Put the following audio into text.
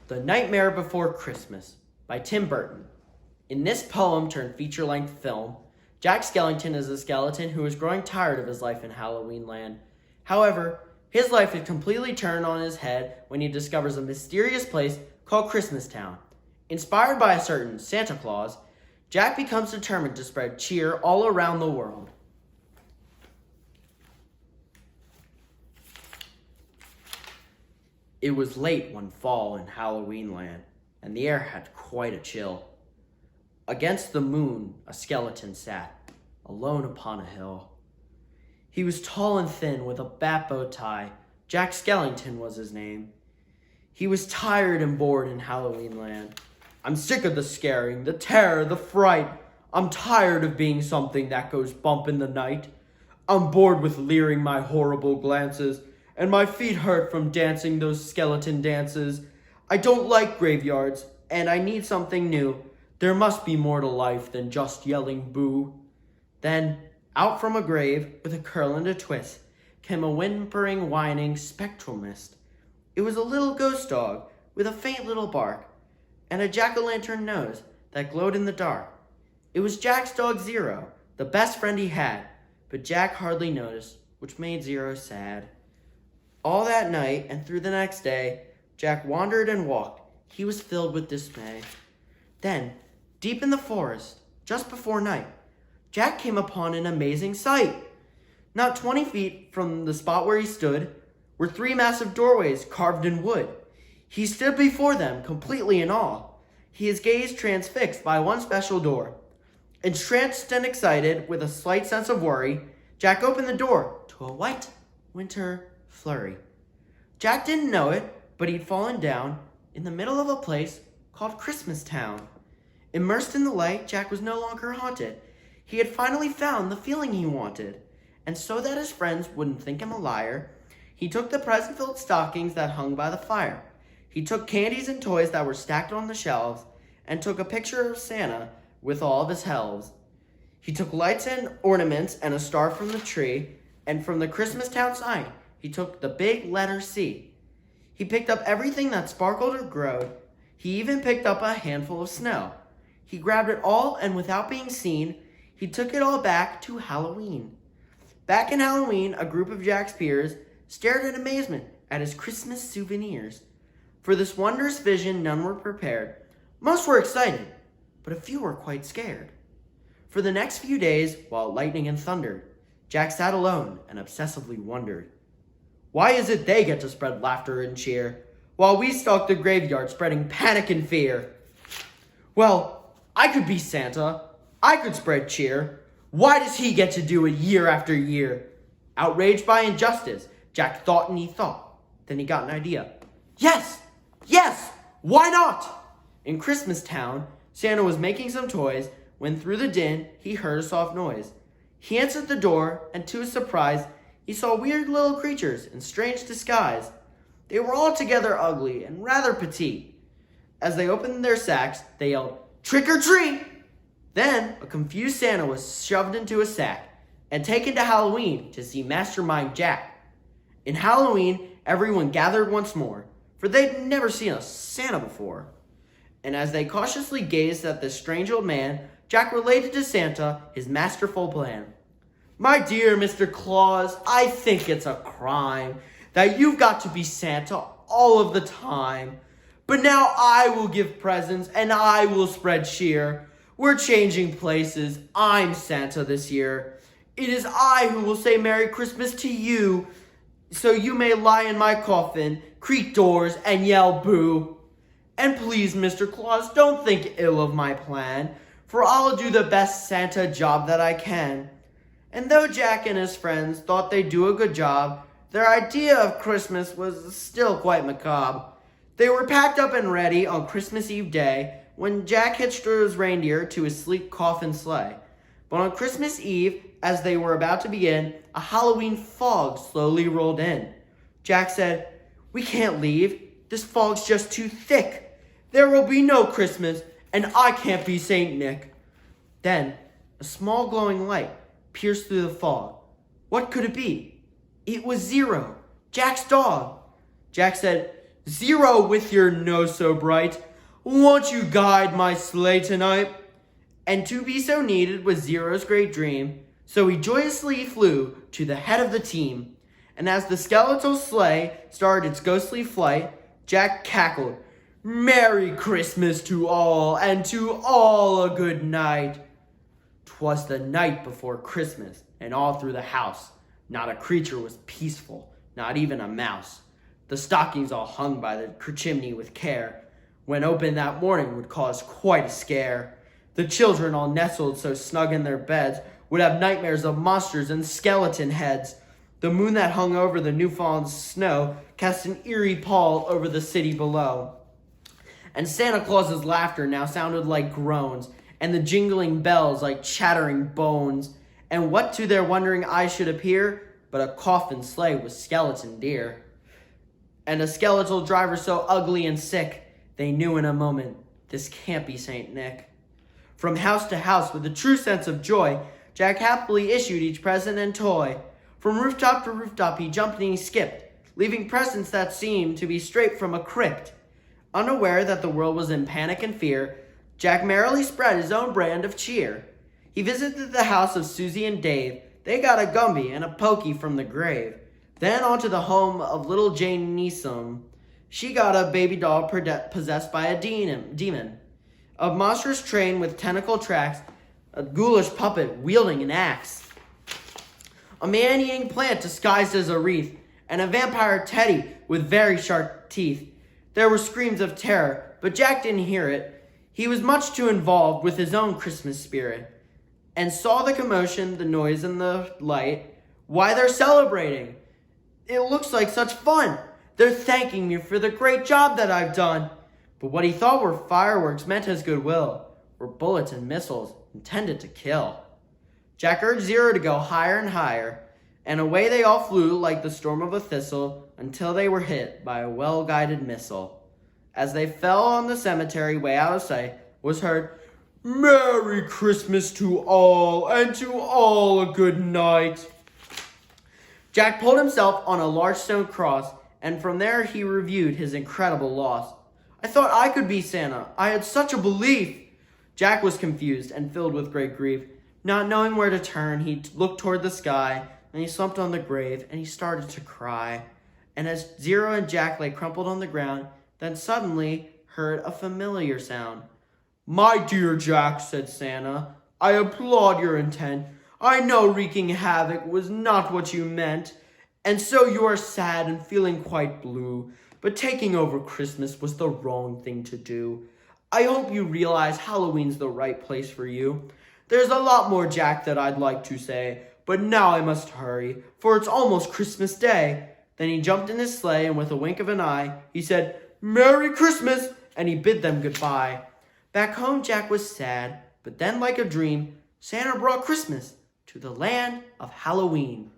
The Nightmare Before Christmas by Tim Burton. In this poem turned feature-length film, Jack Skellington is a skeleton who is growing tired of his life in Halloween Land. However, his life is completely turned on his head when he discovers a mysterious place called Christmas Town. Inspired by a certain Santa Claus, Jack becomes determined to spread cheer all around the world. It was late one fall in Halloween Land, and the air had quite a chill. Against the moon, a skeleton sat, alone upon a hill. He was tall and thin, with a bat bow tie. Jack Skellington was his name. He was tired and bored in Halloween Land. I'm sick of the scaring, the terror, the fright. I'm tired of being something that goes bump in the night. I'm bored with leering my horrible glances, and my feet hurt from dancing those skeleton dances. I don't like graveyards, and I need something new. There must be more to life than just yelling boo. Then, out from a grave, with a curl and a twist, came a whimpering, whining, spectral mist. It was a little ghost dog, with a faint little bark, and a jack-o'-lantern nose that glowed in the dark. It was Jack's dog Zero, the best friend he had, but Jack hardly noticed, which made Zero sad. All that night and through the next day, Jack wandered and walked. He was filled with dismay. Then, deep in the forest, just before night, Jack came upon an amazing sight. Not 20 feet from the spot where he stood were 3 massive doorways carved in wood. He stood before them, completely in awe, his gaze transfixed by one special door. Entranced and excited, with a slight sense of worry, Jack opened the door to a white winter flurry. Jack didn't know it, but he'd fallen down in the middle of a place called Christmas Town. Immersed in the light, Jack was no longer haunted. He had finally found the feeling he wanted, and so that his friends wouldn't think him a liar, he took the present-filled stockings that hung by the fire. He took candies and toys that were stacked on the shelves, and took a picture of Santa with all of his elves. He took lights and ornaments and a star from the tree, and from the Christmas Town sign, he took the big letter C. He picked up everything that sparkled or glowed. He even picked up a handful of snow. He grabbed it all, and without being seen, he took it all back to Halloween. Back in Halloween, a group of Jack's peers stared in amazement at his Christmas souvenirs. For this wondrous vision, none were prepared. Most were excited, but a few were quite scared. For the next few days, while it lightning and thundered, Jack sat alone and obsessively wondered, why is it they get to spread laughter and cheer, while we stalk the graveyard spreading panic and fear? Well, I could be Santa. I could spread cheer. Why does he get to do it year after year? Outraged by injustice, Jack thought and he thought. Then he got an idea. Yes, why not? In Christmas Town, Santa was making some toys when through the din he heard a soft noise. He answered the door, and to his surprise, he saw weird little creatures in strange disguise. They were altogether ugly and rather petite. As they opened their sacks, they yelled, "Trick or treat!" Then, a confused Santa was shoved into a sack and taken to Halloween to see Mastermind Jack. In Halloween, everyone gathered once more, for they'd never seen a Santa before. And as they cautiously gazed at this strange old man, Jack related to Santa his masterful plan. My dear Mr. Claus, I think it's a crime that you've got to be Santa all of the time. But now I will give presents and I will spread cheer. We're changing places. I'm Santa this year. It is I who will say Merry Christmas to you, so you may lie in my coffin, creak doors, and yell boo. And please, Mr. Claus, don't think ill of my plan, for I'll do the best Santa job that I can. And though Jack and his friends thought they'd do a good job, their idea of Christmas was still quite macabre. They were packed up and ready on Christmas Eve day when Jack hitched his reindeer to his sleek coffin sleigh. But on Christmas Eve, as they were about to begin, a Halloween fog slowly rolled in. Jack said, "We can't leave. This fog's just too thick. There will be no Christmas, and I can't be Saint Nick." Then, a small glowing light pierced through the fog. What could it be? It was Zero, Jack's dog. Jack said, Zero with your nose so bright, won't you guide my sleigh tonight? And to be so needed was Zero's great dream, so he joyously flew to the head of the team. And as the skeletal sleigh started its ghostly flight, Jack cackled, "Merry Christmas to all, and to all a good night." 'Twas the night before Christmas, and all through the house not a creature was peaceful, not even a mouse. The stockings all hung by the chimney with care, when opened that morning would cause quite a scare. The children all nestled so snug in their beds would have nightmares of monsters and skeleton heads. The moon that hung over the new-fallen snow cast an eerie pall over the city below. And Santa Claus's laughter now sounded like groans, and the jingling bells like chattering bones. And what to their wondering eyes should appear but a coffin sleigh with skeleton deer, and a skeletal driver so ugly and sick, they knew in a moment, this can't be Saint Nick. From house to house, with a true sense of joy, Jack happily issued each present and toy. From rooftop to rooftop he jumped and he skipped, leaving presents that seemed to be straight from a crypt. Unaware that the world was in panic and fear, Jack merrily spread his own brand of cheer. He visited the house of Susie and Dave. They got a Gumby and a Pokey from the grave. Then on to the home of little Jane Neeson. She got a baby doll possessed by a demon. A monstrous train with tentacle tracks, a ghoulish puppet wielding an axe, a man-eating plant disguised as a wreath, and a vampire teddy with very sharp teeth. There were screams of terror, but Jack didn't hear it. He was much too involved with his own Christmas spirit, and saw the commotion, the noise, and the light. Why, they're celebrating! It looks like such fun! They're thanking me for the great job that I've done! But what he thought were fireworks meant as goodwill were bullets and missiles intended to kill. Jack urged Zero to go higher and higher, and away they all flew like the storm of a thistle until they were hit by a well-guided missile. As they fell on the cemetery way out of sight, was heard, "Merry Christmas to all, and to all a good night." Jack pulled himself on a large stone cross, and from there he reviewed his incredible loss. "I thought I could be Santa. I had such a belief." Jack was confused and filled with great grief. Not knowing where to turn, he looked toward the sky, and he slumped on the grave, and he started to cry. And as Zero and Jack lay crumpled on the ground, then suddenly heard a familiar sound. "My dear Jack," said Santa, "I applaud your intent. I know wreaking havoc was not what you meant, and so you are sad and feeling quite blue, but taking over Christmas was the wrong thing to do. I hope you realize Halloween's the right place for you. There's a lot more, Jack, that I'd like to say, but now I must hurry, for it's almost Christmas Day." Then he jumped in his sleigh, and with a wink of an eye, he said, "Merry Christmas," and he bid them goodbye. Back home, Jack was sad, but then, like a dream, Santa brought Christmas to the land of Halloween.